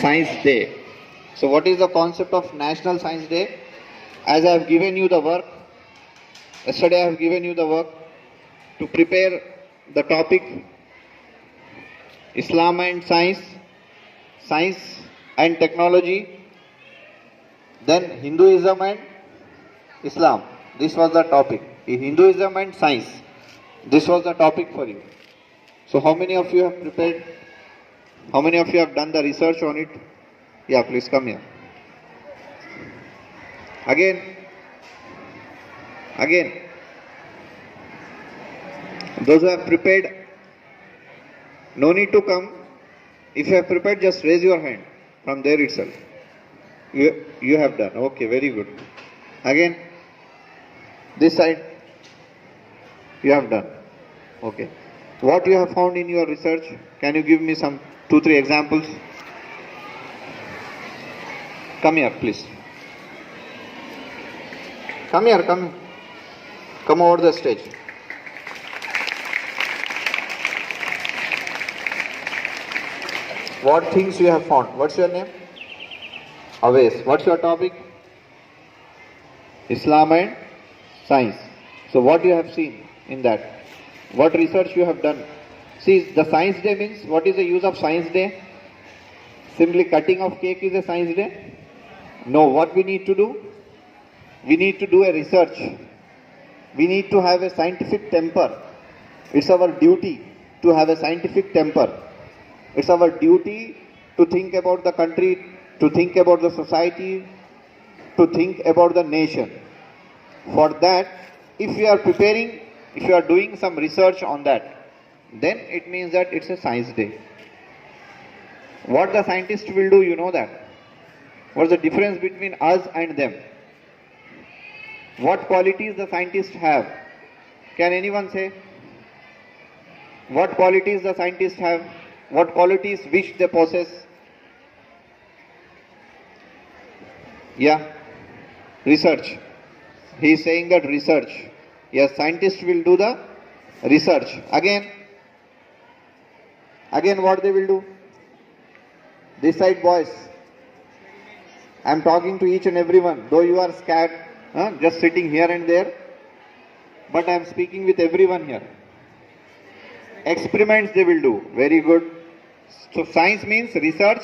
Science Day. So what is the concept of National Science Day? As I have given you the work, yesterday I have given you the work to prepare the topic Islam and Science, Science and Technology, then Hinduism and Islam. This was the topic. Hinduism and Science. This was the topic for you. So how many of you have prepared? How many of you have done the research on it? Yeah, please come here. Again. Those who have prepared, no need to come. If you have prepared, just raise your hand from there itself. You have done. Okay, very good. Again, this side, you have done. Okay. What you have found in your research? Can you give me some 2-3 examples? Come here, please. Come here, come. Come over the stage. What things you have found? What's your name? Awais. What's your topic? Islam and Science. So what you have seen in that? What research you have done? See, the Science Day means, what is the use of Science Day? Simply cutting of cake is a Science Day? No, what we need to do? We need to do a research. We need to have a scientific temper. It's our duty to have a scientific temper. It's our duty to think about the country, to think about the society, to think about the nation. For that, if you are preparing, if you are doing some research on that, then it means that it's a Science Day. What the scientist will do, you know that. What's the difference between us and them? What qualities the scientists have? Can anyone say? What qualities the scientists have? What qualities which they possess? Yeah, research. He is saying that research. Yes, scientists will do the research. Again what they will do? This side, boys. I am talking to each and everyone. Though you are scared, just sitting here and there, but I am speaking with everyone here. Experiments they will do. Very good. So science means research,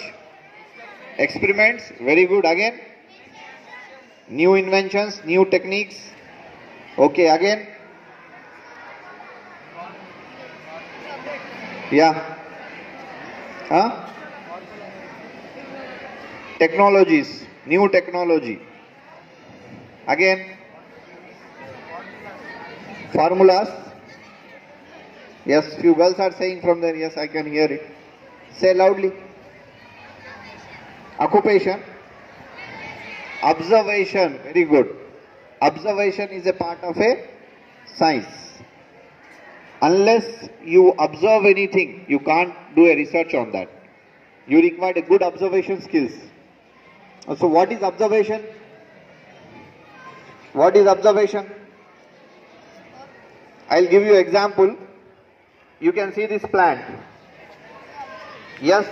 experiments. Very good. Again, new inventions, new techniques. Okay, again. Yeah. Technologies, new technology. Again, formulas. Yes, few girls are saying from there. Yes, I can hear it. Say loudly. Occupation. Observation. Very good. Observation is a part of a science. Unless you observe anything, you can't do a research on that. You require a good observation skills. So what is observation? What is observation? I'll give you example. You can see this plant. Yes.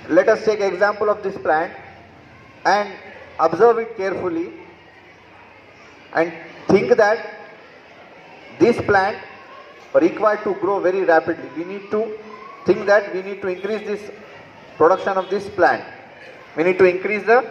Let us take example of this plant and observe it carefully and think that this plant required to grow very rapidly. We need to think that we need to increase this production of this plant. We need to increase the